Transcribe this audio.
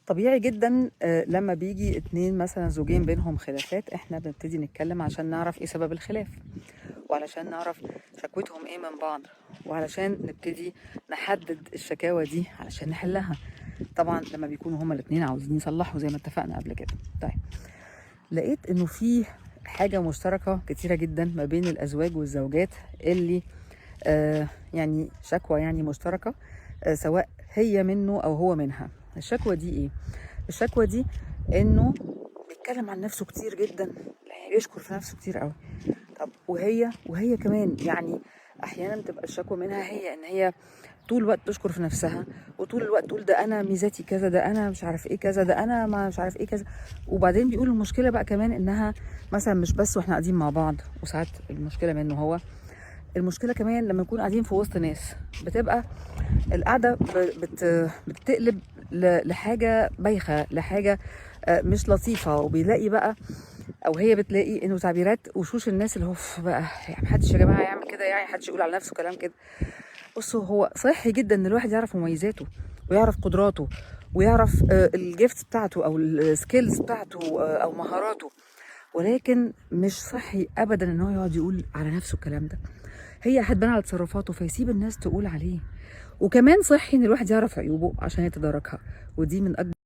طبيعي جدا لما بيجي اتنين مثلا زوجين بينهم خلافات، احنا بنبتدي نتكلم عشان نعرف ايه سبب الخلاف، وعلشان نعرف شكوتهم ايه من بعض، وعلشان نبتدي نحدد الشكاوى دي علشان نحلها. طبعا لما بيكونوا هما الاتنين عاوزين يصلحوا زي ما اتفقنا قبل كده. طيب، لقيت انه في حاجة مشتركة كتيرة جدا ما بين الازواج والزوجات اللي يعني شكوى يعني مشتركة، سواء هي منه او هو منها. الشكوى دي ايه؟ الشكوى دي انه بيتكلم عن نفسه كتير جدا، يشكر في نفسه كتير قوي. طب وهي كمان يعني احيانا بتبقى الشكوى منها هي ان هي طول الوقت تشكر في نفسها، وطول الوقت تقول ده انا ميزاتي كذا، ده انا مش عارف ايه كذا، ده انا ما مش عارف ايه كذا. وبعدين بيقول المشكله بقى كمان انها مثلا مش بس واحنا قاعدين مع بعض، وساعات المشكله منه هو، المشكله كمان لما نكون قاعدين في وسط ناس، بتبقى القعده بتقلب لحاجه بايخه، لحاجه مش لطيفه. وبيلاقي بقى، او هي بتلاقي انه تعبيرات وشوش الناس اللي هو بقى يعني محدش يا جماعه يعمل كده، يعني محدش يقول على نفسه كلام كده. بصوا، هو صحي جدا ان الواحد يعرف مميزاته ويعرف قدراته ويعرف الجيفت بتاعته او السكيلز بتاعته او مهاراته، ولكن مش صحي ابدا ان هو يقعد يقول على نفسه الكلام ده. هي هتبان على تصرفاته فيسيب الناس تقول عليه. وكمان صحي ان الواحد يعرف عيوبه عشان يتداركها، ودي من اكبر